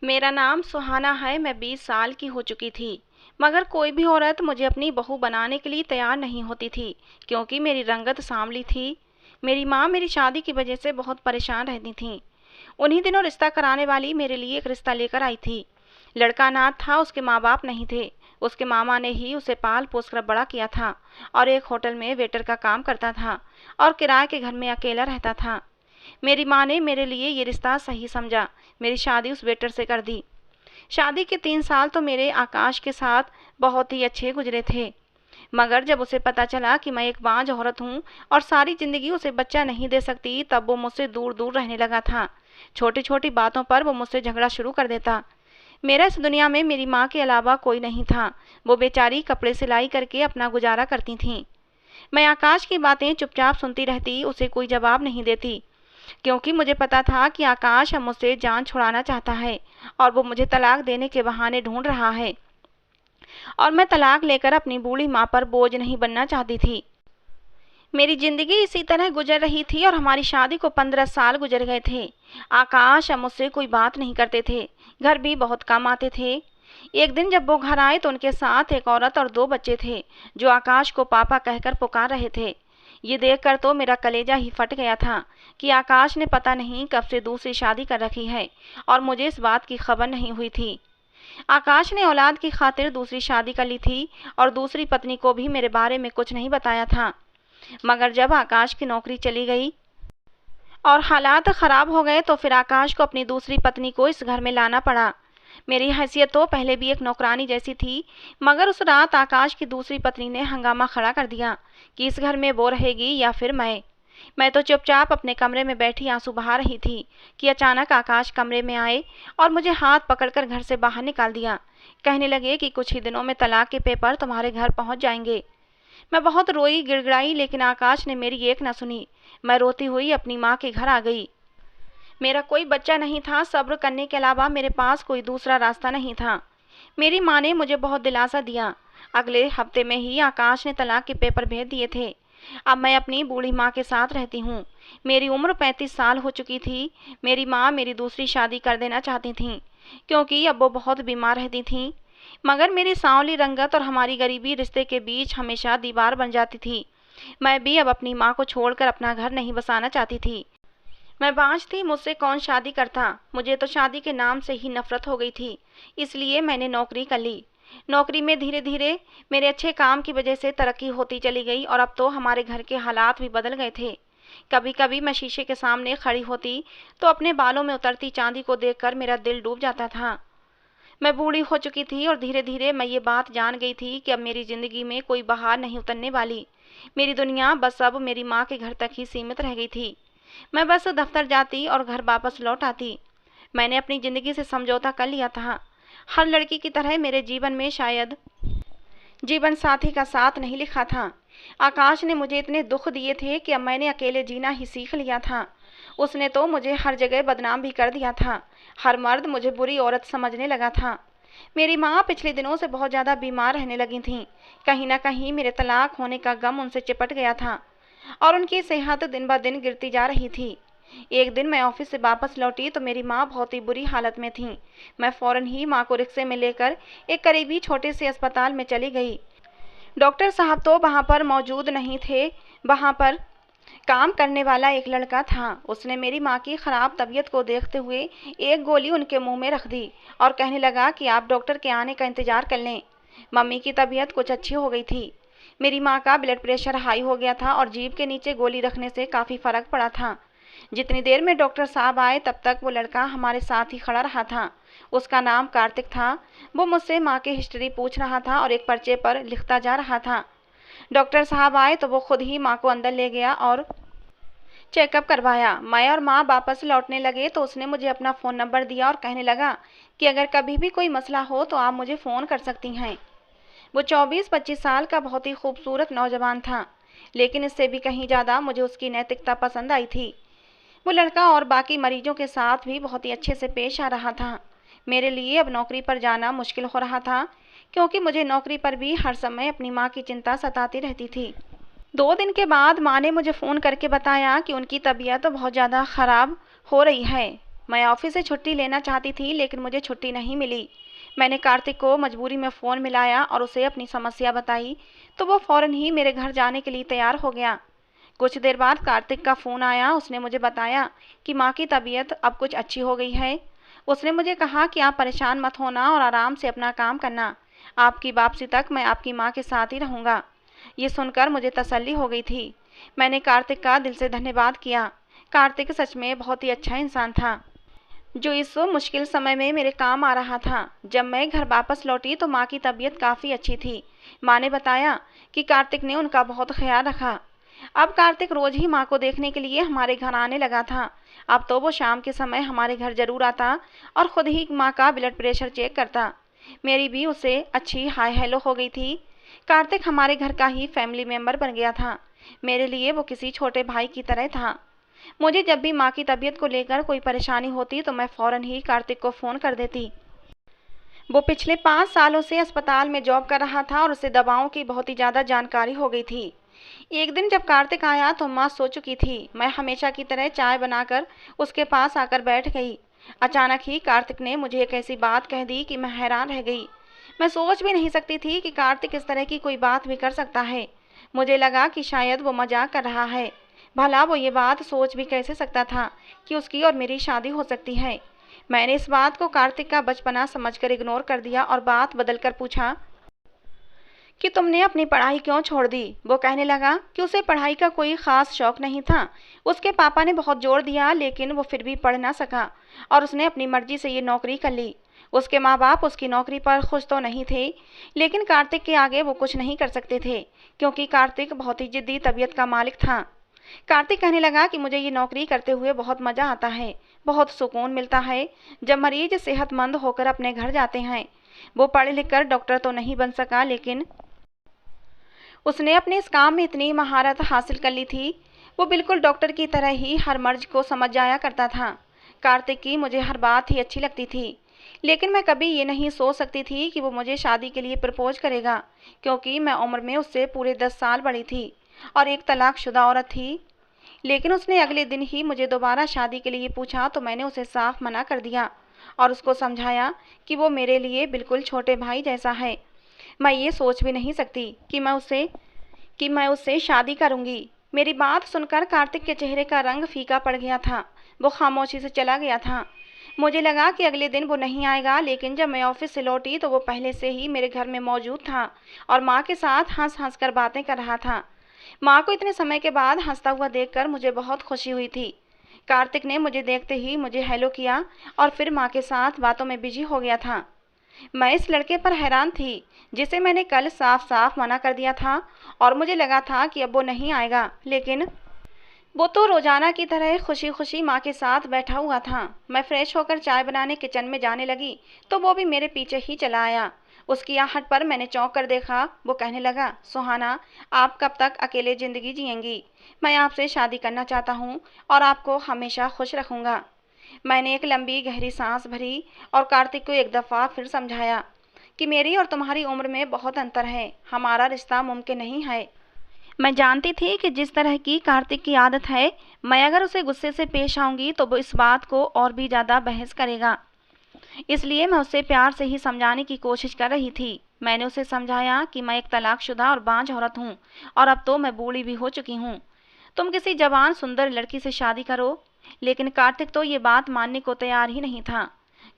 मेरा नाम सुहाना है। मैं 20 साल की हो चुकी थी, मगर कोई भी औरत मुझे अपनी बहू बनाने के लिए तैयार नहीं होती थी, क्योंकि मेरी रंगत सांवली थी। मेरी माँ मेरी शादी की वजह से बहुत परेशान रहती थीं। उन्हीं दिनों रिश्ता कराने वाली मेरे लिए एक रिश्ता लेकर आई थी। लड़का अनाथ था, उसके माँ बाप नहीं थे। उसके मामा ने ही उसे पाल पोस कर बड़ा किया था और एक होटल में वेटर का काम करता था और किराए के घर में अकेला रहता था। मेरी माँ ने मेरे लिए ये रिश्ता सही समझा, मेरी शादी उस वेटर से कर दी। शादी के 3 साल तो मेरे आकाश के साथ बहुत ही अच्छे गुजरे थे, मगर जब उसे पता चला कि मैं एक बांझ औरत हूँ और सारी जिंदगी उसे बच्चा नहीं दे सकती, तब वो मुझसे दूर दूर रहने लगा था। छोटी छोटी बातों पर वो मुझसे झगड़ा शुरू कर देता। मेरा इस दुनिया में मेरी माँ के अलावा कोई नहीं था। वो बेचारी कपड़े सिलाई करके अपना गुजारा करती थीं। मैं आकाश की बातें चुपचाप सुनती रहती, उसे कोई जवाब नहीं देती, क्योंकि मुझे पता था कि आकाश अब मुझसे जान छुड़ाना चाहता है और वो मुझे तलाक देने के बहाने ढूंढ रहा है, और मैं तलाक लेकर अपनी बूढ़ी माँ पर बोझ नहीं बनना चाहती थी। मेरी जिंदगी इसी तरह गुजर रही थी और हमारी शादी को 15 साल गुजर गए थे। आकाश अब मुझसे कोई बात नहीं करते थे, घर भी बहुत कम आते थे। एक दिन जब वो घर आए तो उनके साथ एक औरत और 2 बच्चे थे, जो आकाश को पापा कहकर पुकार रहे थे। ये देखकर तो मेरा कलेजा ही फट गया था कि आकाश ने पता नहीं कब से दूसरी शादी कर रखी है और मुझे इस बात की खबर नहीं हुई थी। आकाश ने औलाद की खातिर दूसरी शादी कर ली थी और दूसरी पत्नी को भी मेरे बारे में कुछ नहीं बताया था। मगर जब आकाश की नौकरी चली गई और हालात खराब हो गए, तो फिर आकाश को अपनी दूसरी पत्नी को इस घर में लाना पड़ा। मेरी हैसियत तो पहले भी एक नौकरानी जैसी थी, मगर उस रात आकाश की दूसरी पत्नी ने हंगामा खड़ा कर दिया कि इस घर में वो रहेगी या फिर मैं तो चुपचाप अपने कमरे में बैठी आंसू बहा रही थी कि अचानक आकाश कमरे में आए और मुझे हाथ पकड़कर घर से बाहर निकाल दिया। कहने लगे कि कुछ ही दिनों में तलाक के पेपर तुम्हारे घर पहुंच जाएंगे। मैं बहुत रोई गिड़गिड़ाई, लेकिन आकाश ने मेरी एक न सुनी। मैं रोती हुई अपनी माँ के घर आ गई। मेरा कोई बच्चा नहीं था, सब्र करने के अलावा मेरे पास कोई दूसरा रास्ता नहीं था। मेरी माँ ने मुझे बहुत दिलासा दिया। अगले हफ्ते में ही आकाश ने तलाक के पेपर भेज दिए थे। अब मैं अपनी बूढ़ी माँ के साथ रहती हूँ। मेरी उम्र 35 साल हो चुकी थी। मेरी माँ मेरी दूसरी शादी कर देना चाहती थीं, क्योंकि अब वो बहुत बीमार रहती थीं। मगर मेरी सांवली रंगत और हमारी गरीबी रिश्ते के बीच हमेशा दीवार बन जाती थी। मैं भी अब अपनी माँ को छोड़कर अपना घर नहीं बसाना चाहती थी। मैं बांझ थी, मुझसे कौन शादी करता। मुझे तो शादी के नाम से ही नफरत हो गई थी। इसलिए मैंने नौकरी कर ली। नौकरी में धीरे धीरे मेरे अच्छे काम की वजह से तरक्की होती चली गई और अब तो हमारे घर के हालात भी बदल गए थे। कभी कभी मैं शीशे के सामने खड़ी होती तो अपने बालों में उतरती चांदी को देखकर मेरा दिल डूब जाता था। मैं बूढ़ी हो चुकी थी और धीरे धीरे मैं ये बात जान गई थी कि अब मेरी जिंदगी में कोई बहार नहीं उतरने वाली। मेरी दुनिया बस अब मेरी माँ के घर तक ही सीमित रह गई थी। मैं बस दफ्तर जाती और घर वापस लौट आती। मैंने अपनी जिंदगी से समझौता कर लिया था। हर लड़की की तरह मेरे जीवन में शायद जीवन साथी का साथ नहीं लिखा था। आकाश ने मुझे इतने दुख दिए थे कि अब मैंने अकेले जीना ही सीख लिया था। उसने तो मुझे हर जगह बदनाम भी कर दिया था। हर मर्द मुझे बुरी औरत समझने लगा था। मेरी माँ पिछले दिनों से बहुत ज़्यादा बीमार रहने लगी थीं। कहीं ना कहीं मेरे तलाक होने का गम उनसे चिपट गया था और उनकी सेहत दिन ब दिन गिरती जा रही थी। एक दिन मैं ऑफिस से वापस लौटी तो मेरी माँ बहुत ही बुरी हालत में थी। मैं फौरन ही माँ को रिक्शे में लेकर एक करीबी छोटे से अस्पताल में चली गई। डॉक्टर साहब तो वहाँ पर मौजूद नहीं थे। वहाँ पर काम करने वाला एक लड़का था। उसने मेरी माँ की खराब तबीयत को देखते हुए एक गोली उनके मुंह में रख दी और कहने लगा कि आप डॉक्टर के आने का इंतजार कर लें। मम्मी की तबीयत कुछ अच्छी हो गई थी। मेरी माँ का ब्लड प्रेशर हाई हो गया था और जीभ के नीचे गोली रखने से काफ़ी फर्क पड़ा था। जितनी देर में डॉक्टर साहब आए तब तक वो लड़का हमारे साथ ही खड़ा रहा था। उसका नाम कार्तिक था। वो मुझसे माँ की हिस्ट्री पूछ रहा था और एक पर्चे पर लिखता जा रहा था। डॉक्टर साहब आए तो वो खुद ही माँ को अंदर ले गया और चेकअप करवाया। मैं और माँ वापस लौटने लगे तो उसने मुझे अपना फ़ोन नंबर दिया और कहने लगा कि अगर कभी भी कोई मसला हो तो आप मुझे फ़ोन कर सकती हैं। वो 24-25 साल का बहुत ही खूबसूरत नौजवान था, लेकिन इससे भी कहीं ज़्यादा मुझे उसकी नैतिकता पसंद आई थी। वो लड़का और बाकी मरीजों के साथ भी बहुत ही अच्छे से पेश आ रहा था। मेरे लिए अब नौकरी पर जाना मुश्किल हो रहा था, क्योंकि मुझे नौकरी पर भी हर समय अपनी माँ की चिंता सताती रहती थी। 2 दिन के बाद माँ ने मुझे फ़ोन करके बताया कि उनकी तबीयत बहुत ज़्यादा ख़राब हो रही है। मैं ऑफिस से छुट्टी लेना चाहती थी लेकिन मुझे छुट्टी नहीं मिली। मैंने कार्तिक को मजबूरी में फ़ोन मिलाया और उसे अपनी समस्या बताई तो वो फ़ौरन ही मेरे घर जाने के लिए तैयार हो गया। कुछ देर बाद कार्तिक का फ़ोन आया। उसने मुझे बताया कि माँ की तबीयत अब कुछ अच्छी हो गई है। उसने मुझे कहा कि आप परेशान मत होना और आराम से अपना काम करना। आपकी वापसी तक मैं आपकी माँ के साथ ही रहूँगा। ये सुनकर मुझे तसल्ली हो गई थी। मैंने कार्तिक का दिल से धन्यवाद किया। कार्तिक सच में बहुत ही अच्छा इंसान था जो इस मुश्किल समय में मेरे काम आ रहा था। जब मैं घर वापस लौटी तो माँ की तबीयत काफ़ी अच्छी थी। माँ ने बताया कि कार्तिक ने उनका बहुत ख्याल रखा। अब कार्तिक रोज ही माँ को देखने के लिए हमारे घर आने लगा था। अब तो वो शाम के समय हमारे घर जरूर आता और खुद ही माँ का ब्लड प्रेशर चेक करता। मेरी भी उससे अच्छी हाय हेलो हो गई थी। कार्तिक हमारे घर का ही फैमिली मेंबर बन गया था। मेरे लिए वो किसी छोटे भाई की तरह था। मुझे जब भी माँ की तबीयत को लेकर कोई परेशानी होती तो मैं फ़ौरन ही कार्तिक को फ़ोन कर देती। वो पिछले 5 सालों से अस्पताल में जॉब कर रहा था और उसे दवाओं की बहुत ही ज़्यादा जानकारी हो गई थी। एक दिन जब कार्तिक आया तो माँ सो चुकी थी। मैं हमेशा की तरह चाय बनाकर उसके पास आकर बैठ गई। अचानक ही कार्तिक ने मुझे एक ऐसी बात कह दी कि मैं हैरान रह गई। मैं सोच भी नहीं सकती थी कि कार्तिक इस तरह की कोई बात भी कर सकता है। मुझे लगा कि शायद वो मजाक कर रहा है। भला वो ये बात सोच भी कैसे सकता था कि उसकी और मेरी शादी हो सकती है। मैंने इस बात को कार्तिक का बचपना समझकर इग्नोर कर दिया और बात बदलकर पूछा कि तुमने अपनी पढ़ाई क्यों छोड़ दी। वो कहने लगा कि उसे पढ़ाई का कोई ख़ास शौक नहीं था। उसके पापा ने बहुत जोर दिया लेकिन वो फिर भी पढ़ ना सका और उसने अपनी मर्जी से ये नौकरी कर ली। उसके माँ बाप उसकी नौकरी पर खुश तो नहीं थे लेकिन कार्तिक के आगे वो कुछ नहीं कर सकते थे क्योंकि कार्तिक बहुत ही जिद्दी तबीयत का मालिक था। कार्तिक कहने लगा कि मुझे ये नौकरी करते हुए बहुत मज़ा आता है, बहुत सुकून मिलता है जब मरीज सेहतमंद होकर अपने घर जाते हैं। वो पढ़ लिख कर डॉक्टर तो नहीं बन सका लेकिन उसने अपने इस काम में इतनी महारत हासिल कर ली थी। वो बिल्कुल डॉक्टर की तरह ही हर मर्ज को समझ जाया करता था। कार्तिक की मुझे हर बात ही अच्छी लगती थी लेकिन मैं कभी ये नहीं सोच सकती थी कि वो मुझे शादी के लिए प्रपोज करेगा क्योंकि मैं उम्र में उससे पूरे 10 साल बड़ी थी और एक तलाकशुदा औरत थी। लेकिन उसने अगले दिन ही मुझे दोबारा शादी के लिए पूछा तो मैंने उसे साफ मना कर दिया और उसको समझाया कि वो मेरे लिए बिल्कुल छोटे भाई जैसा है। मैं ये सोच भी नहीं सकती कि मैं उससे शादी करूंगी। मेरी बात सुनकर कार्तिक के चेहरे का रंग फीका पड़ गया था। वो खामोशी से चला गया था। मुझे लगा कि अगले दिन वो नहीं आएगा लेकिन जब मैं ऑफिस से लौटी तो वो पहले से ही मेरे घर में मौजूद था और माँ के साथ हंस हंस कर बातें कर रहा था। माँ को इतने समय के बाद हंसता हुआ देखकर मुझे बहुत खुशी हुई थी। कार्तिक ने मुझे देखते ही मुझे हेलो किया और फिर माँ के साथ बातों में बिजी हो गया था। मैं इस लड़के पर हैरान थी जिसे मैंने कल साफ साफ मना कर दिया था और मुझे लगा था कि अब वो नहीं आएगा लेकिन वो तो रोजाना की तरह खुशी खुशी माँ के साथ बैठा हुआ था। मैं फ्रेश होकर चाय बनाने किचन में जाने लगी तो वो भी मेरे पीछे ही चला आया। उसकी आहट पर मैंने चौंक कर देखा। वो कहने लगा, सुहाना, आप कब तक अकेले ज़िंदगी जिएंगी? मैं आपसे शादी करना चाहता हूँ और आपको हमेशा खुश रखूँगा। मैंने एक लंबी गहरी सांस भरी और कार्तिक को एक दफ़ा फिर समझाया कि मेरी और तुम्हारी उम्र में बहुत अंतर है। हमारा रिश्ता मुमकिन नहीं है। मैं जानती थी कि जिस तरह की कार्तिक की आदत है, मैं अगर उसे गुस्से से पेश आऊंगी तो वो इस बात को और भी ज़्यादा बहस करेगा। इसलिए मैं उसे प्यार से ही समझाने की कोशिश कर रही थी। मैंने उसे समझाया कि मैं एक तलाकशुदा और बांझ औरत हूँ और अब तो मैं बूढ़ी भी हो चुकी हूँ। तुम किसी जवान सुंदर लड़की से शादी करो। लेकिन कार्तिक तो ये बात मानने को तैयार ही नहीं था।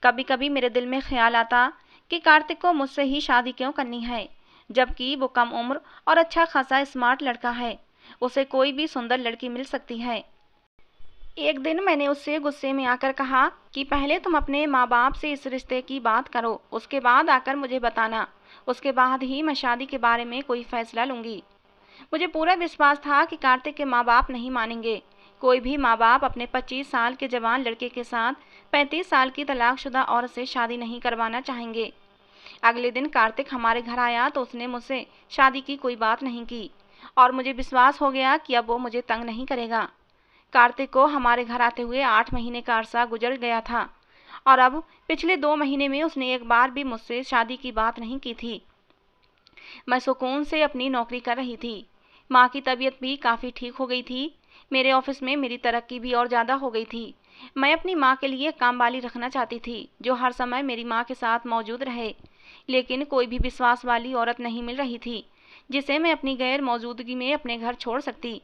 कभी कभी मेरे दिल में ख्याल आता कि कार्तिक को मुझसे ही शादी क्यों करनी है जबकि वो कम उम्र और अच्छा खासा स्मार्ट लड़का है। उसे कोई भी सुंदर लड़की मिल सकती है। एक दिन मैंने उससे गुस्से में आकर कहा कि पहले तुम अपने माँ बाप से इस रिश्ते की बात करो, उसके बाद आकर मुझे बताना। उसके बाद ही मैं शादी के बारे में कोई फैसला लूँगी। मुझे पूरा विश्वास था कि कार्तिक के माँ बाप नहीं मानेंगे। कोई भी माँ बाप अपने 25 साल के जवान लड़के के साथ 35 साल की तलाकशुदा औरत से शादी नहीं करवाना चाहेंगे। अगले दिन कार्तिक हमारे घर आया तो उसने मुझसे शादी की कोई बात नहीं की और मुझे विश्वास हो गया कि अब वो मुझे तंग नहीं करेगा। कार्तिक को हमारे घर आते हुए 8 महीने का अरसा गुजर गया था और अब पिछले 2 महीने में उसने एक बार भी मुझसे शादी की बात नहीं की थी। मैं सुकून से अपनी नौकरी कर रही थी। माँ की तबीयत भी काफ़ी ठीक हो गई थी। मेरे ऑफिस में मेरी तरक्की भी और ज़्यादा हो गई थी। मैं अपनी माँ के लिए काम वाली रखना चाहती थी जो हर समय मेरी माँ के साथ मौजूद रहे, लेकिन कोई भी विश्वास वाली औरत नहीं मिल रही थी जिसे मैं अपनी गैर मौजूदगी में अपने घर छोड़ सकती।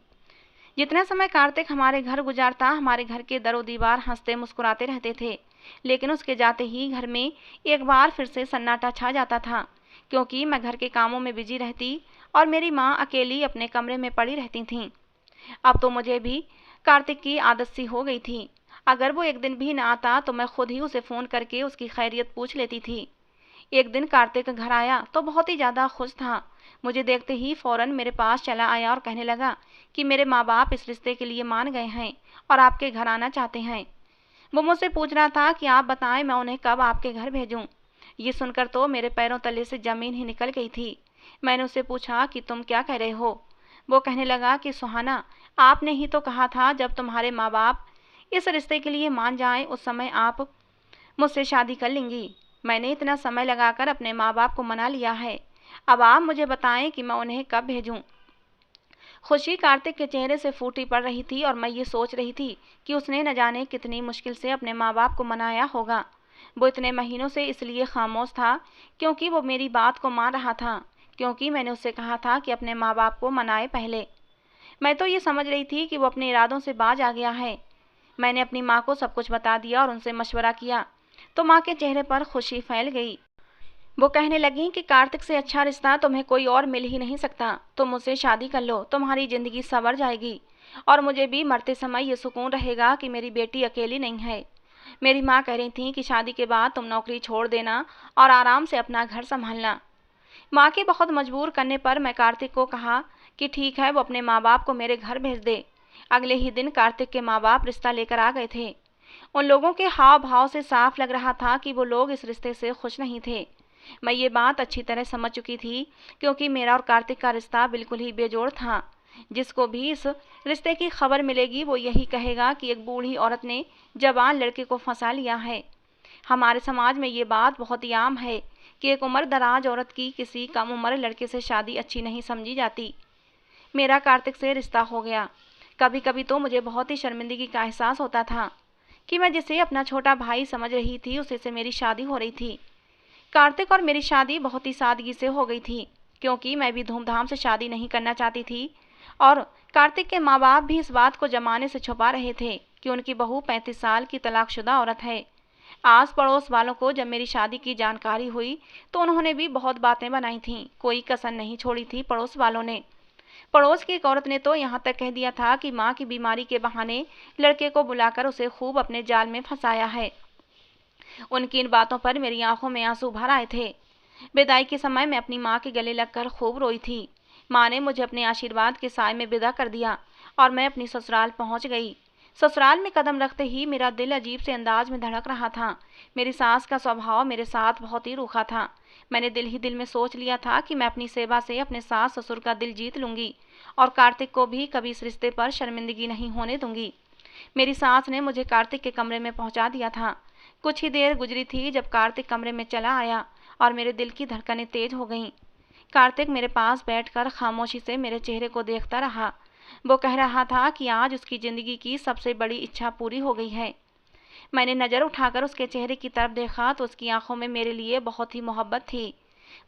जितना समय कार्तिक हमारे घर गुजारता, हमारे घर के दरो दीवार हंसते मुस्कुराते रहते थे, लेकिन उसके जाते ही घर में एक बार फिर से सन्नाटा छा जाता था, क्योंकि मैं घर के कामों में बिजी रहती और मेरी माँ अकेली अपने कमरे में पड़ी रहती थीं। अब तो मुझे भी कार्तिक की आदत सी हो गई थी। अगर वो एक दिन भी न आता तो मैं खुद ही उसे फ़ोन करके उसकी खैरियत पूछ लेती थी। एक दिन कार्तिक घर आया तो बहुत ही ज़्यादा खुश था। मुझे देखते ही फ़ौरन मेरे पास चला आया और कहने लगा कि मेरे माँ बाप इस रिश्ते के लिए मान गए हैं और आपके घर आना चाहते हैं। वो मुझसे पूछ रहा था कि आप बताएं मैं उन्हें कब आपके घर भेजूं। ये सुनकर तो मेरे पैरों तले से ज़मीन ही निकल गई थी। मैंने उससे पूछा कि तुम क्या कह रहे हो। वो कहने लगा कि सुहाना, आपने ही तो कहा था जब तुम्हारे माँ बाप इस रिश्ते के लिए मान जाएं उस समय आप मुझसे शादी कर लेंगी। मैंने इतना समय लगाकर अपने माँ बाप को मना लिया है, अब आप मुझे बताएं कि मैं उन्हें कब भेजूं। खुशी कार्तिक के चेहरे से फूटी पड़ रही थी और मैं ये सोच रही थी कि उसने न जाने कितनी मुश्किल से अपने माँ बाप को मनाया होगा। वो इतने महीनों से इसलिए खामोश था क्योंकि वो मेरी बात को मान रहा था, क्योंकि मैंने उससे कहा था कि अपने माँ बाप को मनाए पहले। मैं तो ये समझ रही थी कि वो अपने इरादों से बाज आ गया है। मैंने अपनी माँ को सब कुछ बता दिया और उनसे मशवरा किया तो माँ के चेहरे पर खुशी फैल गई। वो कहने लगी कि कार्तिक से अच्छा रिश्ता तुम्हें कोई और मिल ही नहीं सकता, तुम मुझसे शादी कर लो, तुम्हारी ज़िंदगी संवर जाएगी और मुझे भी मरते समय ये सुकून रहेगा कि मेरी बेटी अकेली नहीं है। मेरी माँ कह रही थी कि शादी के बाद तुम नौकरी छोड़ देना और आराम से अपना घर संभालना। माँ के बहुत मजबूर करने पर मैं कार्तिक को कहा कि ठीक है, वो अपने माँ बाप को मेरे घर भेज दे। अगले ही दिन कार्तिक के माँ बाप रिश्ता लेकर आ गए थे। उन लोगों के हाव भाव से साफ लग रहा था कि वो लोग इस रिश्ते से खुश नहीं थे। मैं ये बात अच्छी तरह समझ चुकी थी क्योंकि मेरा और कार्तिक का रिश्ता बिल्कुल ही बेजोड़ था। जिसको भी इस रिश्ते की खबर मिलेगी वो यही कहेगा कि एक बूढ़ी औरत ने जवान लड़के को फंसा लिया है। हमारे समाज में ये बात बहुत ही आम है कि एक उम्र दराज औरत की किसी कम उम्र लड़के से शादी अच्छी नहीं समझी जाती। मेरा कार्तिक से रिश्ता हो गया। कभी कभी तो मुझे बहुत ही शर्मिंदगी का एहसास होता था कि मैं जिसे अपना छोटा भाई समझ रही थी उसे से मेरी शादी हो रही थी। कार्तिक और मेरी शादी बहुत ही सादगी से हो गई थी क्योंकि मैं भी धूमधाम से शादी नहीं करना चाहती थी और कार्तिक के माँ बाप भी इस बात को जमाने से छुपा रहे थे कि उनकी बहू 35 साल की तलाकशुदा औरत है। आस पड़ोस वालों को जब मेरी शादी की जानकारी हुई तो उन्होंने भी बहुत बातें बनाई थीं, कोई कसर नहीं छोड़ी थी पड़ोस वालों ने। पड़ोस की एक औरत ने तो यहाँ तक कह दिया था कि माँ की बीमारी के बहाने लड़के को बुलाकर उसे खूब अपने जाल में फंसाया है। उनकी इन बातों पर मेरी आंखों में आंसू भर आए थे। विदाई के समय मैं अपनी माँ के गले लगकर खूब रोई थी। माँ ने मुझे अपने आशीर्वाद के साय में विदा कर दिया और मैं अपनी ससुराल पहुँच गई। ससुराल में कदम रखते ही मेरा दिल अजीब से अंदाज में धड़क रहा था। मेरी सास का स्वभाव मेरे साथ बहुत ही रूखा था। मैंने दिल ही दिल में सोच लिया था कि मैं अपनी सेवा से अपने सास ससुर का दिल जीत लूँगी और कार्तिक को भी कभी इस रिश्ते पर शर्मिंदगी नहीं होने दूँगी। मेरी सास ने मुझे कार्तिक के कमरे में पहुँचा दिया था। कुछ ही देर गुजरी थी जब कार्तिक कमरे में चला आया और मेरे दिल की धड़कनें तेज हो गईं। कार्तिक मेरे पास बैठकर खामोशी से मेरे चेहरे को देखता रहा। वो कह रहा था कि आज उसकी ज़िंदगी की सबसे बड़ी इच्छा पूरी हो गई है। मैंने नज़र उठाकर उसके चेहरे की तरफ देखा तो उसकी आंखों में मेरे लिए बहुत ही मोहब्बत थी।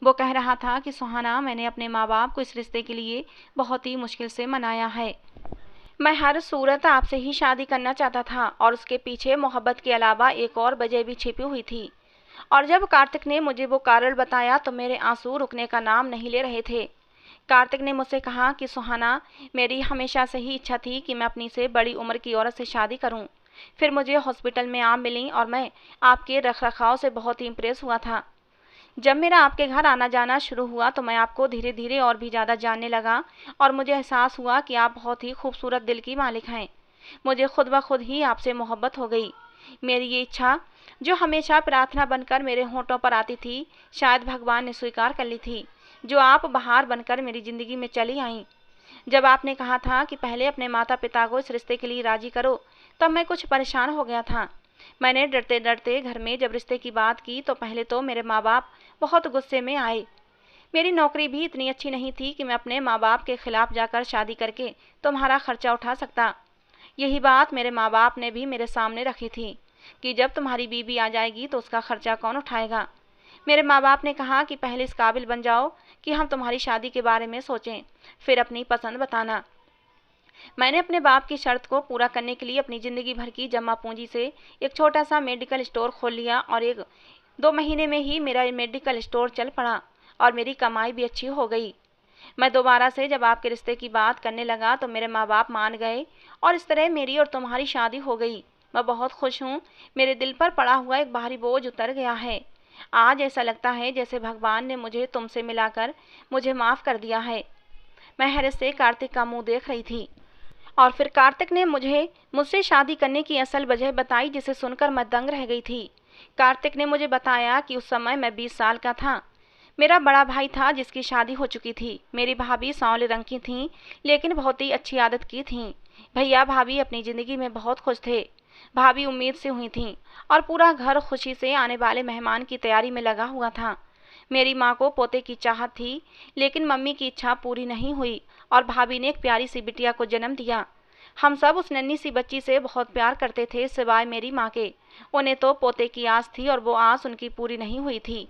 वो कह रहा था कि सुहाना, मैंने अपने माँ बाप को इस रिश्ते के लिए बहुत ही मुश्किल से मनाया है। मैं हर सूरत आपसे ही शादी करना चाहता था और उसके पीछे मोहब्बत के अलावा एक और वजह भी छिपी हुई थी। और जब कार्तिक ने मुझे वो कारण बताया तो मेरे आंसू रुकने का नाम नहीं ले रहे थे। कार्तिक ने मुझसे कहा कि सुहाना, मेरी हमेशा से ही इच्छा थी कि मैं अपनी से बड़ी उम्र की औरत से शादी करूं। फिर मुझे हॉस्पिटल में आप मिली और मैं आपके रखरखाव से बहुत ही इम्प्रेस हुआ था। जब मेरा आपके घर आना जाना शुरू हुआ तो मैं आपको धीरे धीरे और भी ज़्यादा जानने लगा और मुझे एहसास हुआ कि आप बहुत ही खूबसूरत दिल की मालिक हैं। मुझे खुद ब खुद ही आपसे मोहब्बत हो गई। मेरी ये इच्छा जो हमेशा प्रार्थना बनकर मेरे होंठों पर आती थी, शायद भगवान ने स्वीकार कर ली थी, जो आप बहार बनकर मेरी ज़िंदगी में चली आईं। जब आपने कहा था कि पहले अपने माता पिता को इस रिश्ते के लिए राज़ी करो, तब मैं कुछ परेशान हो गया था। मैंने डरते डरते घर में जब रिश्ते की बात की तो पहले तो मेरे माँ बाप बहुत गुस्से में आए। मेरी नौकरी भी इतनी अच्छी नहीं थी कि मैं अपने माँ बाप के खिलाफ जाकर शादी करके तुम्हारा खर्चा उठा सकता। यही बात मेरे माँ बाप ने भी मेरे सामने रखी थी कि जब तुम्हारी बीवी आ जाएगी तो उसका खर्चा कौन उठाएगा। मेरे माँ बाप ने कहा कि पहले इस काबिल बन जाओ कि हम तुम्हारी शादी के बारे में सोचें, फिर अपनी पसंद बताना। मैंने अपने बाप की शर्त को पूरा करने के लिए अपनी ज़िंदगी भर की जमा पूंजी से एक छोटा सा मेडिकल स्टोर खोल लिया और 1-2 महीने में ही मेरा मेडिकल स्टोर चल पड़ा और मेरी कमाई भी अच्छी हो गई। मैं दोबारा से जब आपके रिश्ते की बात करने लगा तो मेरे माँ बाप मान गए और इस तरह मेरी और तुम्हारी शादी हो गई। मैं बहुत खुश हूँ। मेरे दिल पर पड़ा हुआ एक भारी बोझ उतर गया है। आज ऐसा लगता है जैसे भगवान ने मुझे तुमसे मिलाकर मुझे माफ़ कर दिया है। मैं हैरत से कार्तिक का मुंह देख रही थी और फिर कार्तिक ने मुझसे शादी करने की असल वजह बताई, जिसे सुनकर मैं दंग रह गई थी। कार्तिक ने मुझे बताया कि उस समय मैं 20 साल का था। मेरा बड़ा भाई था जिसकी शादी हो चुकी थी। मेरी भाभी सांवले रंग की थीं, लेकिन बहुत ही अच्छी आदत की थीं। भैया भाभी अपनी ज़िंदगी में बहुत खुश थे। भाभी उम्मीद से हुई थीं और पूरा घर खुशी से आने वाले मेहमान की तैयारी में लगा हुआ था। मेरी माँ को पोते की चाहत थी, लेकिन मम्मी की इच्छा पूरी नहीं हुई और भाभी ने एक प्यारी सी बिटिया को जन्म दिया। हम सब उस नन्ही सी बच्ची से बहुत प्यार करते थे, सिवाय मेरी माँ के। उन्हें तो पोते की आस थी और वो आस उनकी पूरी नहीं हुई थी।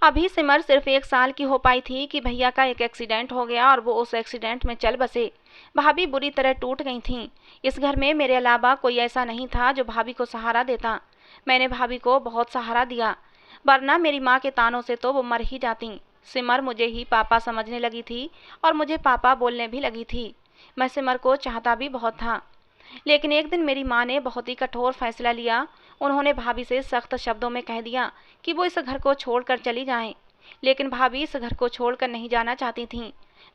अभी सिमर सिर्फ 1 साल की हो पाई थी कि भैया का एक एक्सीडेंट हो गया और वो उस एक्सीडेंट में चल बसे। भाभी बुरी तरह टूट गई थीं। इस घर में मेरे अलावा कोई ऐसा नहीं था जो भाभी को सहारा देता। मैंने भाभी को बहुत सहारा दिया, वरना मेरी माँ के तानों से तो वो मर ही जाती। सिमर मुझे ही पापा समझने लगी थी और मुझे पापा बोलने भी लगी थी। मैं सिमर को चाहता भी बहुत था, लेकिन एक दिन मेरी माँ ने बहुत ही कठोर फैसला लिया। उन्होंने भाभी से सख्त शब्दों में कह दिया कि वो इस घर को छोड़कर चली जाएं। लेकिन भाभी इस घर को छोड़कर नहीं जाना चाहती थीं।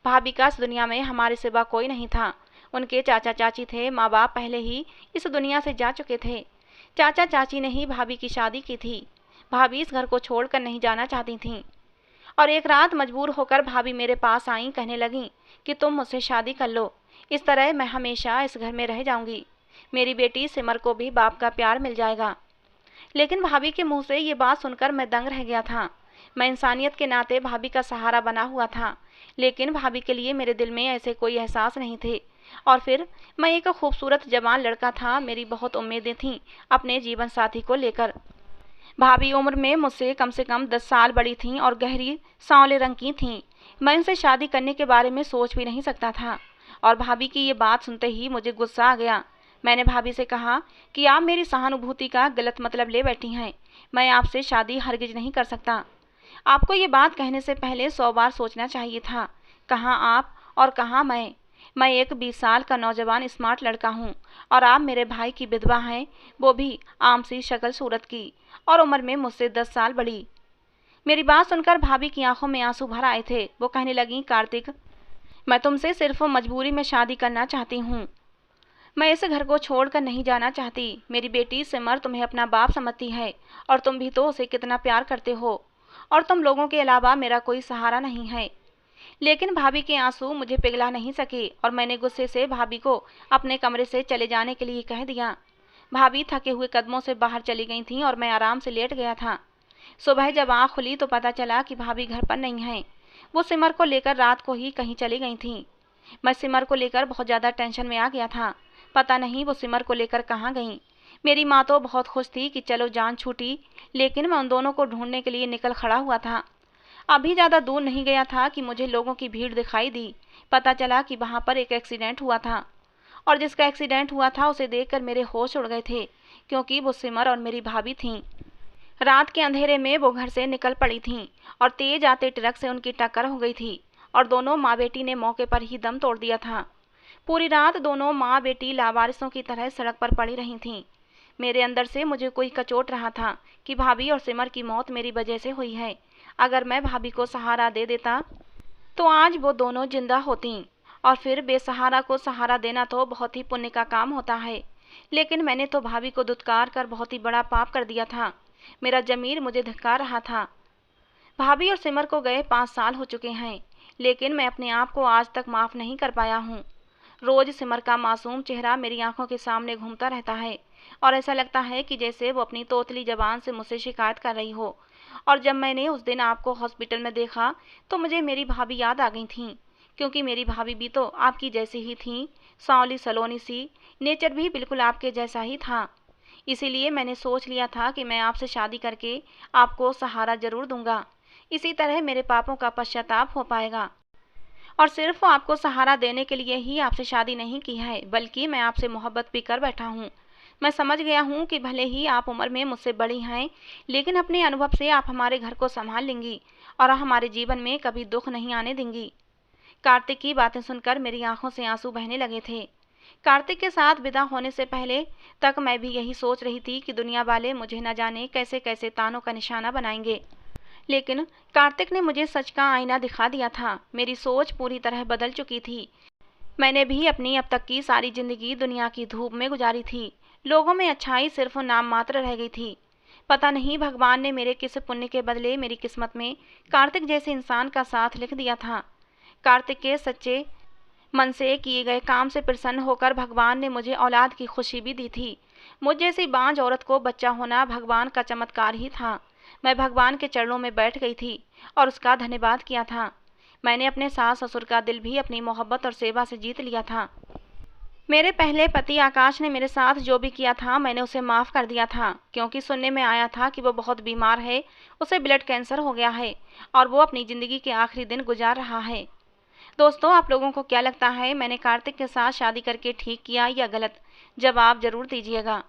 भाभी का इस दुनिया में हमारे सिवा कोई नहीं था। उनके चाचा चाची थे, माँ बाप पहले ही इस दुनिया से जा चुके थे। चाचा चाची ने ही भाभी की शादी की थी। भाभी इस घर को छोड़कर नहीं जाना चाहती थीं और एक रात मजबूर होकर भाभी मेरे पास आईं, कहने लगीं कि तुम मुझसे शादी कर लो, इस तरह मैं हमेशा इस घर में रह जाऊंगी। मेरी बेटी सिमर को भी बाप का प्यार मिल जाएगा। लेकिन भाभी के मुंह से ये बात सुनकर मैं दंग रह गया था। मैं इंसानियत के नाते भाभी का सहारा बना हुआ था, लेकिन भाभी के लिए मेरे दिल में ऐसे कोई एहसास नहीं थे। और फिर मैं एक खूबसूरत जवान लड़का था। मेरी बहुत उम्मीदें थीं अपने जीवन साथी को लेकर। भाभी उम्र में मुझसे कम से कम 10 साल बड़ी थीं और गहरी सांवले रंग की थीं। मैं उनसे शादी करने के बारे में सोच भी नहीं सकता था और भाभी की ये बात सुनते ही मुझे गुस्सा आ गया। मैंने भाभी से कहा कि आप मेरी सहानुभूति का गलत मतलब ले बैठी हैं। मैं आपसे शादी हरगिज नहीं कर सकता। आपको ये बात कहने से पहले 100 बार सोचना चाहिए था। कहाँ आप और कहाँ मैं। मैं एक 20 साल का नौजवान स्मार्ट लड़का हूँ और आप मेरे भाई की विधवा हैं, वो भी आम सी शक्ल सूरत की और उम्र में मुझसे 10 साल बड़ी। मेरी बात सुनकर भाभी की आंखों में आंसू भर आए थे। वो कहने लगी, कार्तिक, मैं तुमसे सिर्फ मजबूरी में शादी करना चाहती हूँ। मैं इस घर को छोड़कर नहीं जाना चाहती। मेरी बेटी सिमर तुम्हें अपना बाप समझती है और तुम भी तो उसे कितना प्यार करते हो और तुम लोगों के अलावा मेरा कोई सहारा नहीं है। लेकिन भाभी के आंसू मुझे पिघला नहीं सके और मैंने गुस्से से भाभी को अपने कमरे से चले जाने के लिए कह दिया। भाभी थके हुए कदमों से बाहर चली गई थीं और मैं आराम से लेट गया था। सुबह जब आँख खुली तो पता चला कि भाभी घर पर नहीं हैं। वो सिमर को लेकर रात को ही कहीं चली गई थीं। मैं सिमर को लेकर बहुत ज़्यादा टेंशन में आ गया था। पता नहीं वो सिमर को लेकर कहाँ गईं। मेरी माँ तो बहुत खुश थी कि चलो जान छूटी, लेकिन मैं उन दोनों को ढूंढने के लिए निकल खड़ा हुआ था। अभी ज़्यादा दूर नहीं गया था कि मुझे लोगों की भीड़ दिखाई दी। पता चला कि वहाँ पर एक एक्सीडेंट हुआ था और जिसका एक्सीडेंट हुआ था उसे देखकर मेरे होश उड़ गए थे, क्योंकि वो सिमर और मेरी भाभी थीं। रात के अंधेरे में वो घर से निकल पड़ी थीं और तेज आते ट्रक से उनकी टक्कर हो गई थी और दोनों माँ बेटी ने मौके पर ही दम तोड़ दिया था। पूरी रात दोनों माँ बेटी लावारिसों की तरह सड़क पर पड़ी रही थीं। मेरे अंदर से मुझे कोई कचोट रहा था कि भाभी और सिमर की मौत मेरी वजह से हुई है। अगर मैं भाभी को सहारा दे देता तो आज वो दोनों जिंदा होती और फिर बेसहारा को सहारा देना तो बहुत ही पुण्य का काम होता है। लेकिन मैंने तो भाभी को दुत्कार कर बहुत ही बड़ा पाप कर दिया था। मेरा ज़मीर मुझे धिक्कार रहा था। भाभी और सिमर को गए 5 साल हो चुके हैं, लेकिन मैं अपने आप को आज तक माफ़ नहीं कर पाया हूँ। रोज़ सिमर का मासूम चेहरा मेरी आंखों के सामने घूमता रहता है और ऐसा लगता है कि जैसे वो अपनी तोतली ज़बान से मुझसे शिकायत कर रही हो। और जब मैंने उस दिन आपको हॉस्पिटल में देखा तो मुझे मेरी भाभी याद आ गई थीं, क्योंकि मेरी भाभी भी तो आपकी जैसी ही थी, सांवली सलोनी सी, नेचर भी बिल्कुल आपके जैसा ही था। इसीलिए मैंने सोच लिया था कि मैं आपसे शादी करके आपको सहारा जरूर दूंगा। इसी तरह मेरे पापों का पश्चाताप हो पाएगा। और सिर्फ आपको सहारा देने के लिए ही आपसे शादी नहीं की है, बल्कि मैं आपसे मोहब्बत भी कर बैठा हूँ। मैं समझ गया हूँ कि भले ही आप उम्र में मुझसे बड़ी हैं, लेकिन अपने अनुभव से आप हमारे घर को संभाल लेंगी और हमारे जीवन में कभी दुख नहीं आने देंगी। कार्तिक की बातें सुनकर मेरी आंखों से आंसू बहने लगे थे। कार्तिक के साथ विदा होने से पहले तक मैं भी यही सोच रही थी कि दुनिया वाले मुझे न जाने कैसे कैसे तानों का निशाना बनाएंगे। लेकिन कार्तिक ने मुझे सच का आईना दिखा दिया था। मेरी सोच पूरी तरह बदल चुकी थी। मैंने भी अपनी अब तक की सारी जिंदगी दुनिया की धूप में गुजारी थी। लोगों में अच्छाई सिर्फ नाम मात्र रह गई थी। पता नहीं भगवान ने मेरे किस पुण्य के बदले मेरी किस्मत में कार्तिक जैसे इंसान का साथ लिख दिया था। कार्तिक के सच्चे मन से किए गए काम से प्रसन्न होकर भगवान ने मुझे औलाद की खुशी भी दी थी। मुझ जैसी बांझ औरत को बच्चा होना भगवान का चमत्कार ही था। मैं भगवान के चरणों में बैठ गई थी और उसका धन्यवाद किया था। मैंने अपने सास ससुर का दिल भी अपनी मोहब्बत और सेवा से जीत लिया था। मेरे पहले पति आकाश ने मेरे साथ जो भी किया था मैंने उसे माफ़ कर दिया था, क्योंकि सुनने में आया था कि वो बहुत बीमार है, उसे ब्लड कैंसर हो गया है और वो अपनी ज़िंदगी के आखिरी दिन गुजार रहा है। दोस्तों, आप लोगों को क्या लगता है, मैंने कार्तिक के साथ शादी करके ठीक किया या गलत? जवाब ज़रूर दीजिएगा।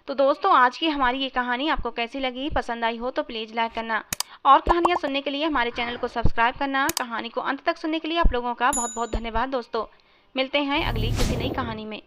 तो दोस्तों, आज की हमारी ये कहानी आपको कैसी लगी? पसंद आई हो तो प्लीज़ लाइक करना और कहानियाँ सुनने के लिए हमारे चैनल को सब्सक्राइब करना। कहानी को अंत तक सुनने के लिए आप लोगों का बहुत बहुत धन्यवाद। दोस्तों, मिलते हैं अगली किसी नई कहानी में।